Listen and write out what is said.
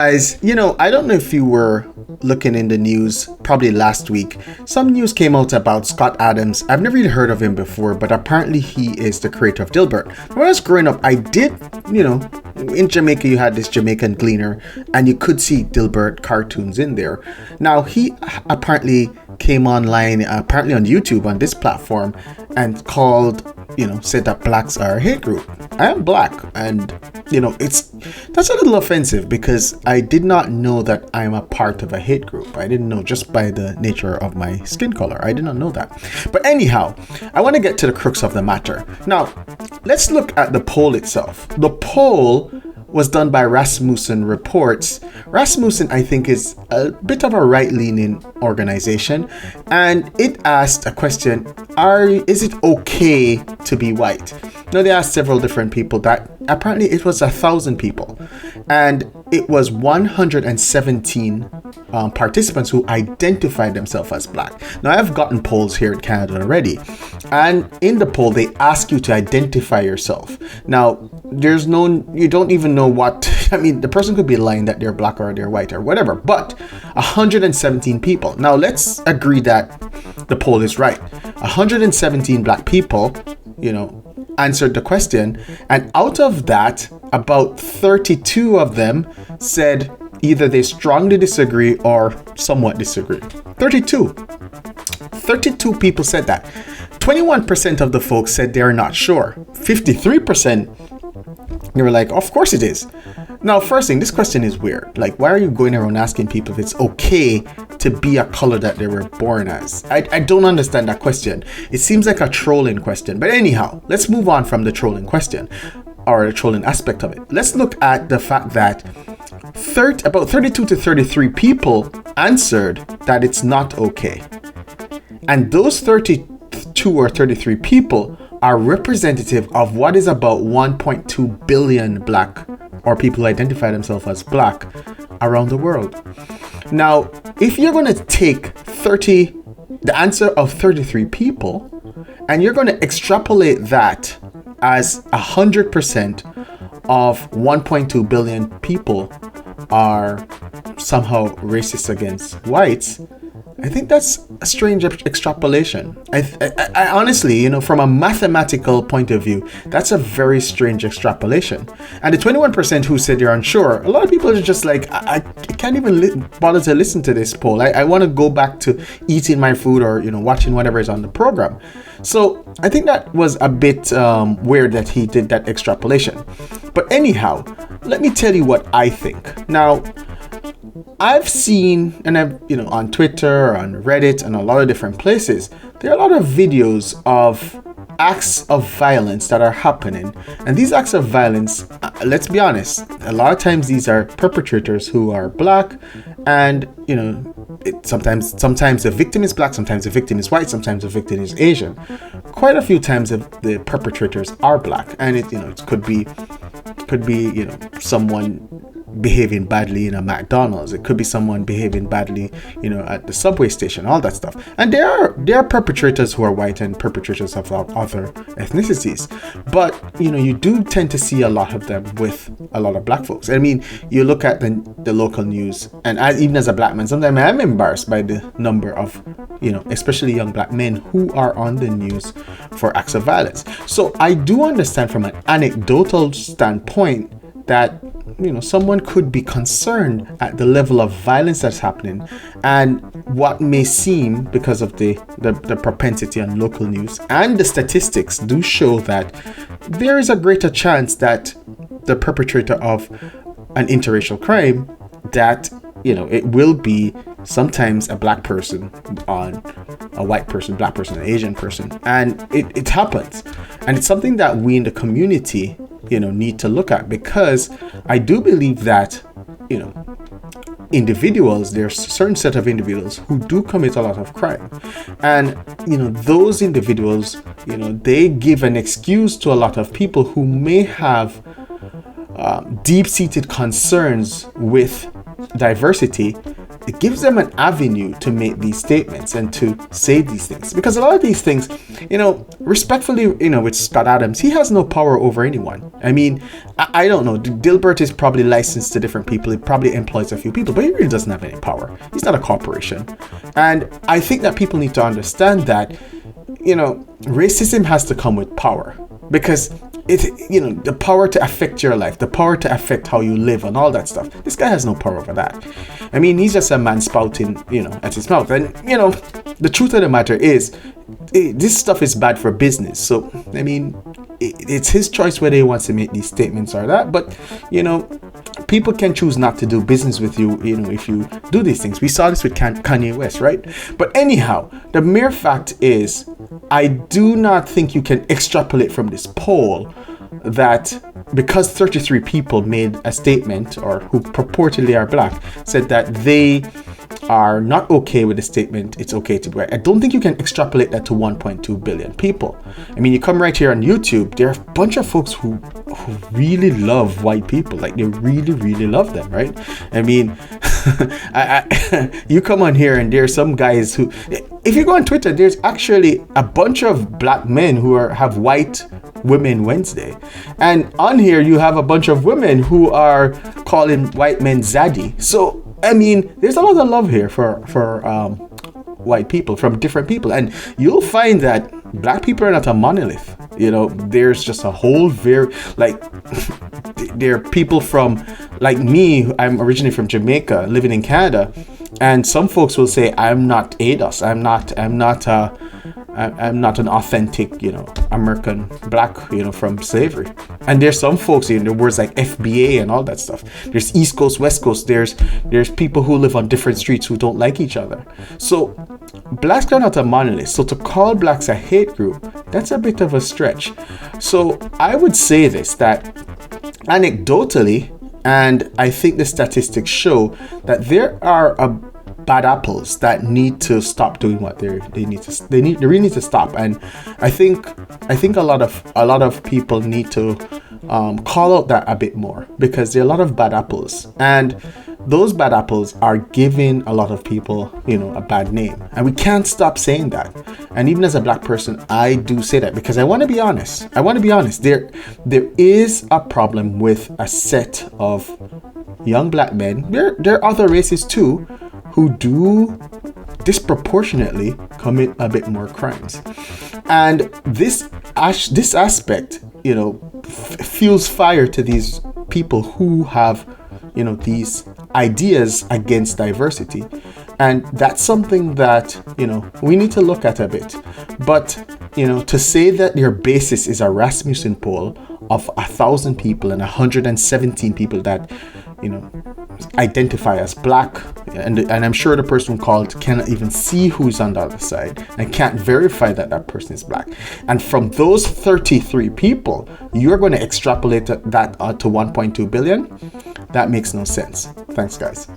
Guys, I don't know if you were looking in the news probably last week. Some news came out about Scott Adams. I've never really heard of him before, but apparently he is the creator of Dilbert. When I was growing up, I did, in Jamaica, you had this Jamaican Gleaner, and you could see Dilbert cartoons in there. Now, he apparently came online, apparently on YouTube, on this platform, and said that blacks are a hate group. I am black, and that's a little offensive because I did not know that I am a part of a hate group. I didn't know, just by the nature of my skin color. I did not know that. But anyhow, I want to get to the crux of the matter. Now, let's look at the poll itself. The poll was done by Rasmussen Reports. Rasmussen, I think, is a bit of a right-leaning organization, and it asked a question: is it okay to be white? Now, they asked several different people. That apparently it was 1,000 people, and it was 117 participants who identified themselves as black. Now, I've gotten polls here in Canada already, and in the poll they ask you to identify yourself. Now, you don't even know what, the person could be lying that they're black or they're white or whatever, but 117 people. Now, let's agree that the poll is right. 117 black people, answered the question, and out of that, about 32 of them said either they strongly disagree or somewhat disagree. 32 people said that. 21% of the folks said they're not sure. 53%, they were like, of course it is. Now, first thing, this question is weird. Like, why are you going around asking people if it's okay to be a color that they were born as? I don't understand that question. It seems like a trolling question. But anyhow, let's move on from the trolling question, or the trolling aspect of it. Let's look at the fact that about 32 to 33 people answered that it's not okay. And those 32 or 33 people are representative of what is about 1.2 billion black, or people who identify themselves as black, around the world. Now, if you're going to take the answer of 33 people, and you're going to extrapolate that as 100% of 1.2 billion people are somehow racist against whites, I think that's a strange extrapolation. I honestly, from a mathematical point of view, that's a very strange extrapolation. And the 21% who said they're unsure, a lot of people are just like, I can't even bother to listen to this poll. I want to go back to eating my food or, watching whatever is on the program. So I think that was a bit weird that he did that extrapolation. But anyhow, let me tell you what I think. Now, I've seen, and I've, on Twitter, on Reddit, and a lot of different places, there are a lot of videos of acts of violence that are happening. And these acts of violence, let's be honest, a lot of times these are perpetrators who are black, and, sometimes the victim is black, sometimes the victim is white, sometimes the victim is Asian. Quite a few times the perpetrators are black, and it could be someone behaving badly in a McDonald's. It could be someone behaving badly, at the subway station, all that stuff. And there are perpetrators who are white and perpetrators of other ethnicities. But, you do tend to see a lot of them with a lot of black folks. You look at the local news, and even as a black man, sometimes I'm embarrassed by the number of, especially young black men who are on the news for acts of violence. So I do understand from an anecdotal standpoint that someone could be concerned at the level of violence that's happening, and what may seem, because of the propensity on local news, and the statistics do show that there is a greater chance that the perpetrator of an interracial crime, that it will be sometimes a black person on a white person, black person, an Asian person, and it happens, and it's something that we in the community need to look at, because I do believe that individuals, there's a certain set of individuals who do commit a lot of crime, and those individuals, they give an excuse to a lot of people who may have deep-seated concerns with diversity, it gives them an avenue to make these statements and to say these things. Because a lot of these things, respectfully, with Scott Adams, he has no power over anyone. I mean, I don't know. Dilbert is probably licensed to different people. He probably employs a few people, but he really doesn't have any power. He's not a corporation. And I think that people need to understand that, racism has to come with power, because the power to affect your life, the power to affect how you live and all that stuff. This guy has no power over that. I mean, he's just a man spouting, at his mouth. And, the truth of the matter is, this stuff is bad for business. So, I mean, it's his choice whether he wants to make these statements or that. But, people can choose not to do business with you, if you do these things. We saw this with Kanye West, right? But anyhow, the mere fact is, I do not think you can extrapolate from this poll that because 33 people made a statement, or who purportedly are black, said that they are not okay with the statement, it's okay to be white. I don't think you can extrapolate that to 1.2 billion people. I mean, you come right here on YouTube, there are a bunch of folks who really love white people. Like, they really, really love them, right? I mean, you come on here and there's some guys who, if you go on Twitter, there's actually a bunch of black men who have White Women Wednesday. And on here, you have a bunch of women who are calling white men zaddy. So, I mean, there's a lot of love here for white people, from different people. And you'll find that black people are not a monolith. There's just a whole there are people from, like me, I'm originally from Jamaica, living in Canada. And some folks will say, I'm not ADOS. I'm not an authentic, American black, from slavery. And there's some folks, the words like FBA and all that stuff. There's East Coast, West Coast. There's people who live on different streets who don't like each other. So blacks are not a monolith. So to call blacks a hate group, that's a bit of a stretch. So I would say this, that anecdotally, and I think the statistics show that there are bad apples that need to stop doing what they really need to stop. And I think a lot of people need to call out that a bit more, because there are a lot of bad apples, and those bad apples are giving a lot of people, a bad name, and we can't stop saying that. And even as a black person, I do say that, because I want to be honest. There is a problem with a set of young black men. There are other races too who do disproportionately commit a bit more crimes. And this aspect, fuels fire to these people who have, these ideas against diversity. And that's something that, we need to look at a bit. But, to say that your basis is a Rasmussen poll of 1,000 people and 117 people that, identify as black, and I'm sure the person called cannot even see who's on the other side and can't verify that person is black. And from those 33 people, you're going to extrapolate that to 1.2 billion. That makes no sense. Thanks, guys.